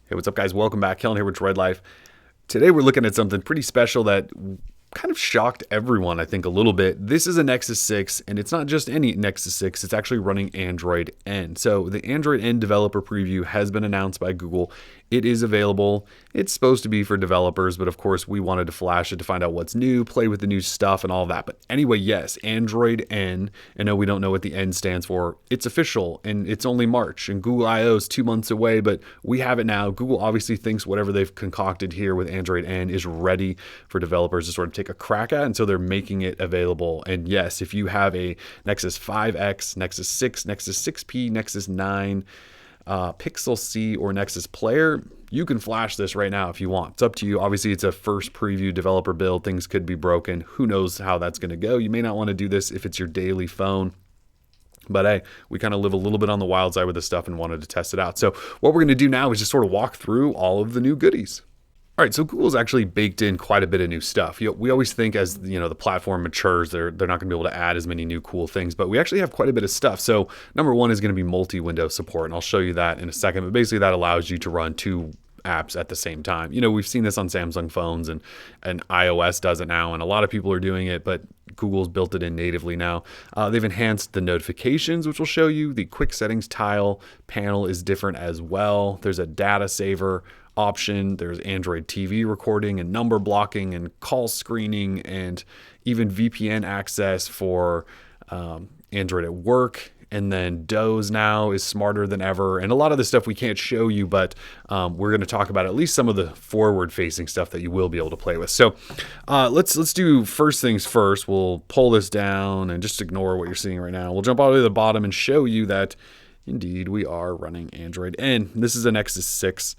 Hey, what's up, guys? Welcome back. Kellen here with Dread Life. Today we're looking at something pretty special that kind of shocked everyone, I think, a little bit. This is a Nexus 6, and it's not just any Nexus 6. It's actually running Android N. So the Android N developer preview has been announced by Google. It is available. It's supposed to be for developers, but of course we wanted to flash it to find out what's new, play with the new stuff and all of that. But anyway, yes, Android N. I know we don't know what the N stands for. It's official, and it's only March, and Google I/O is 2 months away, but we have it now. Google obviously thinks whatever they've concocted here with Android N is ready for developers to sort of take a crack at, and so they're making it available. And yes, if you have a Nexus 5X, Nexus 6, Nexus 6P, Nexus 9, Pixel C, or Nexus Player, you can flash this right now if you want. It's up to you. Obviously, it's a first preview developer build. Things could be broken. Who knows how that's going to go? You may not want to do this if it's your daily phone. But hey, we kind of live a little bit on the wild side with this stuff and wanted to test it out. So what we're going to do now is just sort of walk through all of the new goodies. All right, so Google's actually baked in quite a bit of new stuff. We always think as the platform matures, they're not going to be able to add as many new cool things, but we actually have quite a bit of stuff. So number one is going to be multi-window support, and I'll show you that in a second. But basically, that allows you to run two apps at the same time. We've seen this on Samsung phones, and iOS does it now, and a lot of people are doing it, but Google's built it in natively now. They've enhanced the notifications, which will show you. The quick settings tile panel is different as well. There's a data saver option. There's Android TV recording and number blocking and call screening and even VPN access for Android at work. And then Doze now is smarter than ever. And a lot of the stuff we can't show you, but we're going to talk about at least some of the forward-facing stuff that you will be able to play with. So let's do first things first. We'll pull this down and just ignore what you're seeing right now. We'll jump all the way to the bottom and show you that indeed we are running Android N. This is a Nexus 6.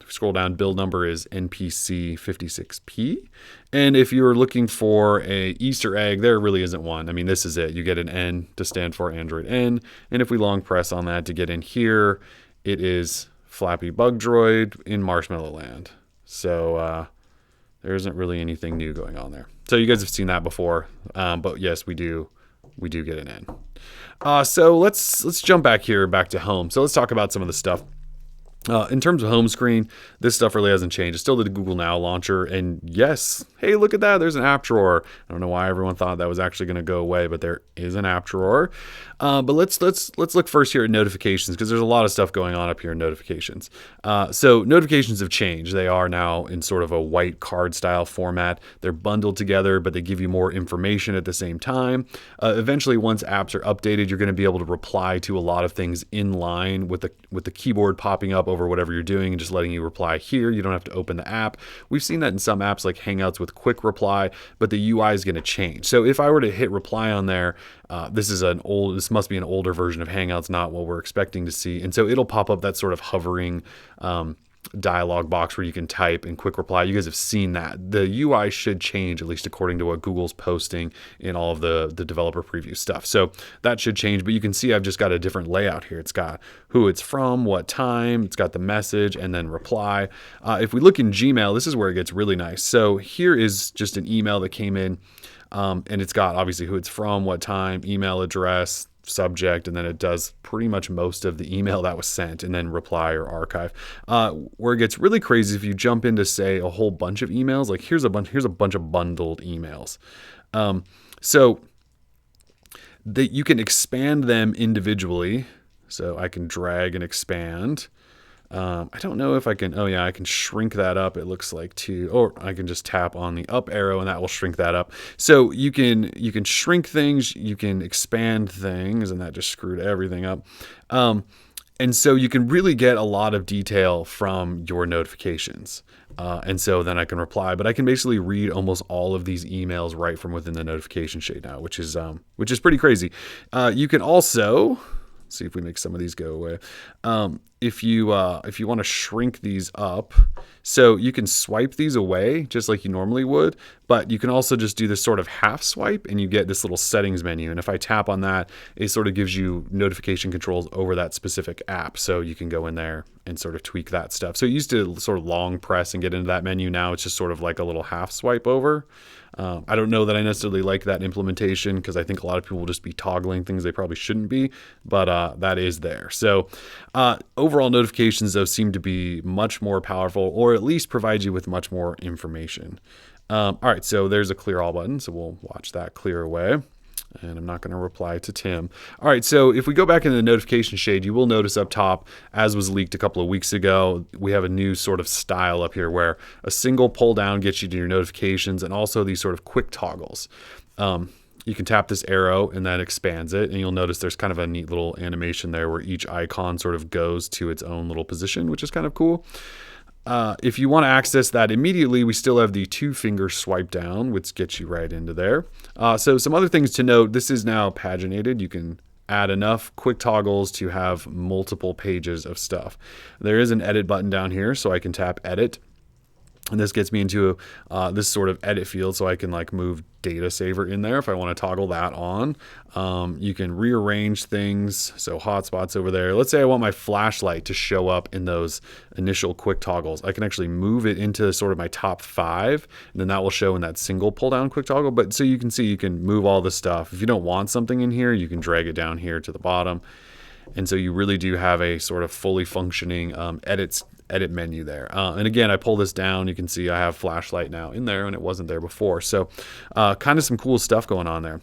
Scroll down, build number is NPC56P. And if you're looking for a Easter egg, there really isn't one. I mean, this is it. You get an N to stand for Android N. And if we long press on that to get in here, it is Flappy Bug Droid in Marshmallow Land. So there isn't really anything new going on there. So you guys have seen that before. But yes, we do get an N. So let's jump back to home. So let's talk about some of the stuff. In terms of home screen, this stuff really hasn't changed. It's still the Google Now launcher, and yes, hey, look at that. There's an app drawer. I don't know why everyone thought that was actually going to go away, but there is an app drawer. But let's look first here at notifications, because there's a lot of stuff going on up here in notifications. So notifications have changed. They are now in sort of a white card style format. They're bundled together, but they give you more information at the same time. Eventually, once apps are updated, you're going to be able to reply to a lot of things in line with the keyboard popping up over whatever you're doing and just letting you reply here. You don't have to open the app. We've seen that in some apps like Hangouts with quick reply, but the UI is going to change. So if I were to hit reply on there, this must be an older version of Hangouts, not what we're expecting to see. And so it'll pop up that sort of hovering dialog box where you can type and quick reply. You guys have seen that. The UI should change, at least according to what Google's posting in all of the developer preview stuff. So that should change, but you can see I've just got a different layout here. It's got who it's from, what time, it's got the message, and then reply. If we look in Gmail, this is where it gets really nice. So here is just an email that came in, and it's got obviously who it's from, what time, email address, subject, and then it does pretty much most of the email that was sent, and then reply or archive. Where it gets really crazy if you jump into, say, a whole bunch of emails, like here's a bunch of bundled emails. So that you can expand them individually. So I can drag and expand. I don't know if I can, I can shrink that up, it looks like, too. Or I can just tap on the up arrow and that will shrink that up. So you can shrink things, you can expand things, and that just screwed everything up. And so you can really get a lot of detail from your notifications. And so then I can reply, but I can basically read almost all of these emails right from within the notification shade now, which is pretty crazy. You can also see if we make some of these go away. If you want to shrink these up, so you can swipe these away just like you normally would, but you can also just do this sort of half swipe and you get this little settings menu. And if I tap on that, it sort of gives you notification controls over that specific app. So you can go in there and sort of tweak that stuff. So you used to sort of long press and get into that menu. Now it's just sort of like a little half swipe over. I don't know that I necessarily like that implementation because I think a lot of people will just be toggling things they probably shouldn't be, but that is there. So over overall notifications, though, seem to be much more powerful, or at least provide you with much more information. All right, so there's a clear all button, so we'll watch that clear away. And I'm not going to reply to Tim. All right, so if we go back into the notification shade, you will notice up top, as was leaked a couple of weeks ago, we have a new sort of style up here where a single pull down gets you to your notifications, and also these sort of quick toggles. You can tap this arrow and that expands it, and you'll notice there's kind of a neat little animation there where each icon sort of goes to its own little position, which is kind of cool. If you want to access that immediately, we still have the 2-finger swipe down, which gets you right into there. So some other things to note, this is now paginated. You can add enough quick toggles to have multiple pages of stuff. There is an edit button down here, so I can tap edit. And this gets me into this sort of edit field, so I can like move data saver in there if I want to toggle that on. You can rearrange things, so hotspots over there. Let's say I want my flashlight to show up in those initial quick toggles. I can actually move it into sort of my top 5, and then that will show in that single pull down quick toggle. But so you can see, you can move all this stuff. If you don't want something in here, you can drag it down here to the bottom. And so you really do have a sort of fully functioning edit menu there. And again, I pull this down, you can see I have flashlight now in there, and it wasn't there before. So kind of some cool stuff going on there.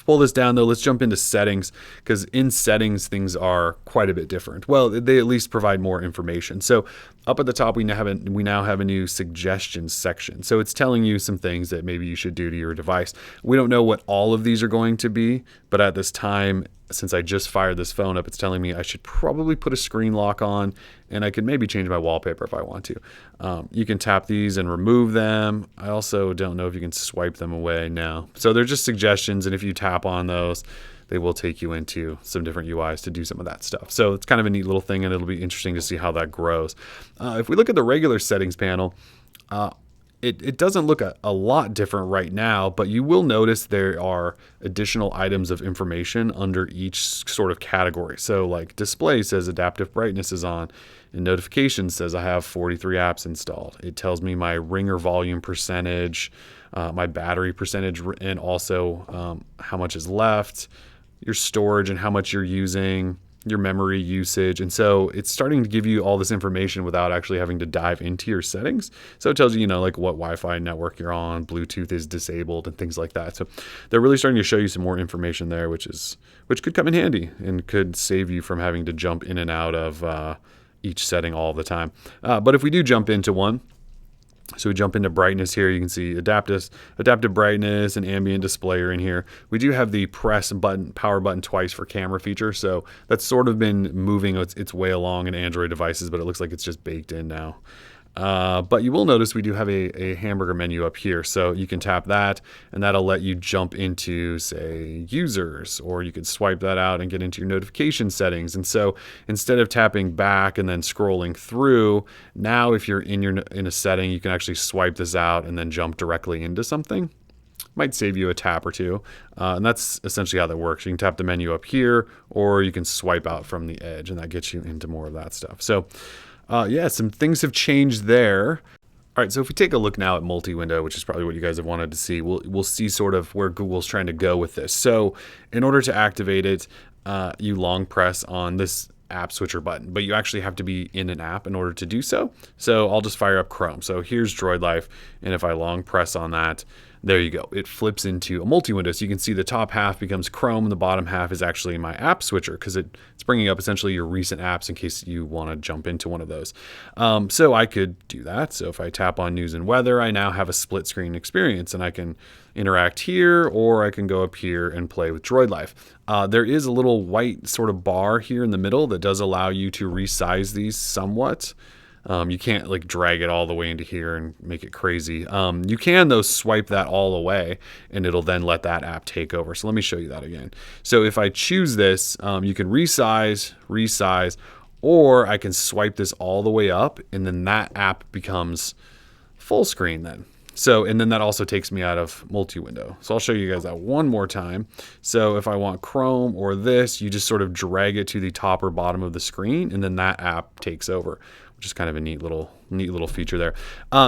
Pull this down though, let's jump into settings, because in settings things are quite a bit different. Well, they at least provide more information. So up at the top, we now have a new suggestions section. So it's telling you some things that maybe you should do to your device. We don't know what all of these are going to be, but at this time, since I just fired this phone up, it's telling me I should probably put a screen lock on, and I could maybe change my wallpaper if I want to. You can tap these and remove them. I also don't know if you can swipe them away now. So they're just suggestions, and if you tap on those, they will take you into some different UIs to do some of that stuff. So it's kind of a neat little thing, and it'll be interesting to see how that grows. If we look at the regular settings panel, it doesn't look a lot different right now, but you will notice there are additional items of information under each sort of category. So like display says adaptive brightness is on, and notifications says I have 43 apps installed. It tells me my ringer volume percentage, my battery percentage, and also how much is left, your storage and how much you're using, your memory usage. And so it's starting to give you all this information without actually having to dive into your settings. So it tells you, like what Wi-Fi network you're on, Bluetooth is disabled, and things like that. So they're really starting to show you some more information there, which could come in handy and could save you from having to jump in and out of each setting all the time. But if we do jump into one, so we jump into brightness here, you can see adaptive brightness and ambient display are in here. We do have the power button twice for camera feature, so that's sort of been moving its way along in Android devices, but it looks like it's just baked in now. But you will notice we do have a hamburger menu up here, so you can tap that, and that'll let you jump into, say, users, or you could swipe that out and get into your notification settings. And so instead of tapping back and then scrolling through, now if you're in a setting, you can actually swipe this out and then jump directly into something. Might save you a tap or two, and that's essentially how that works. You can tap the menu up here, or you can swipe out from the edge, and that gets you into more of that stuff. So yeah, some things have changed there. All right, so if we take a look now at multi-window, which is probably what you guys have wanted to see, we'll see sort of where Google's trying to go with this. So in order to activate it, you long press on this app switcher button, but you actually have to be in an app in order to do so. So I'll just fire up Chrome. So here's Droid Life, and if I long press on that, there you go. It flips into a multi-window. So you can see the top half becomes Chrome and the bottom half is actually my app switcher, because it's bringing up essentially your recent apps in case you want to jump into one of those. So I could do that. So if I tap on news and weather, I now have a split screen experience, and I can interact here, or I can go up here and play with Droid Life. There is a little white sort of bar here in the middle that does allow you to resize these somewhat. You can't like drag it all the way into here and make it crazy. You can though swipe that all away, and it'll then let that app take over. So let me show you that again. So if I choose this, you can resize, or I can swipe this all the way up, and then that app becomes full screen then. So, and then that also takes me out of multi-window. So I'll show you guys that one more time. So if I want Chrome or this, you just sort of drag it to the top or bottom of the screen, and then that app takes over, which is kind of a neat little feature there.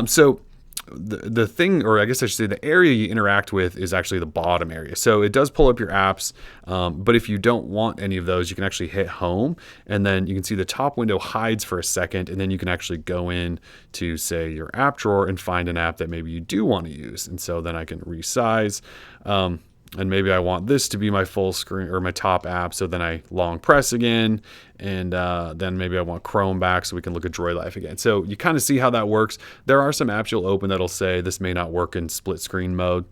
So the thing, or I guess I should say the area you interact with is actually the bottom area. So it does pull up your apps, but if you don't want any of those, you can actually hit home, and then you can see the top window hides for a second, and then you can actually go in to, say, your app drawer and find an app that maybe you do want to use. And so then I can resize. And maybe I want this to be my full screen or my top app. So then I long press again. And then maybe I want Chrome back so we can look at Droid Life again. So you kind of see how that works. There are some apps you'll open that'll say this may not work in split screen mode.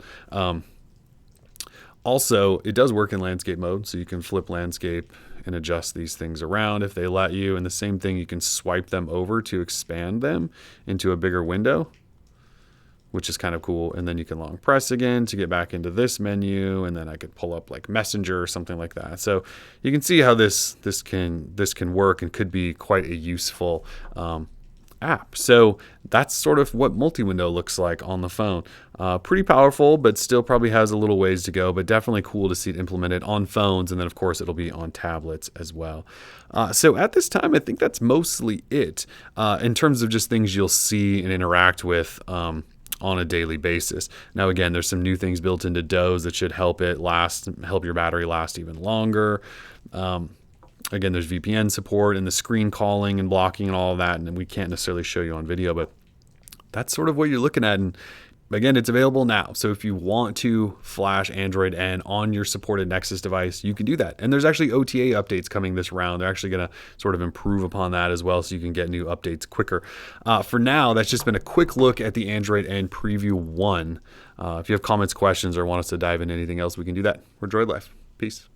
Also, it does work in landscape mode. So you can flip landscape and adjust these things around if they let you. And the same thing, you can swipe them over to expand them into a bigger window, which is kind of cool. And then you can long press again to get back into this menu, and then I could pull up like Messenger or something like that. So you can see how this can work and could be quite a useful app. So that's sort of what multi-window looks like on the phone. Pretty powerful, but still probably has a little ways to go, but definitely cool to see it implemented on phones. And then of course it'll be on tablets as well. So at this time, I think that's mostly it in terms of just things you'll see and interact with on a daily basis. Now, again, there's some new things built into Doze that should help your battery last even longer. Again, there's VPN support and the screen calling and blocking and all of that. And we can't necessarily show you on video, but that's sort of what you're looking at. And again, it's available now. So if you want to flash Android N on your supported Nexus device, you can do that. And there's actually OTA updates coming this round. They're actually going to sort of improve upon that as well, so you can get new updates quicker. For now, that's just been a quick look at the Android N Preview 1. If you have comments, questions, or want us to dive into anything else, we can do that. We're Droid Life. Peace.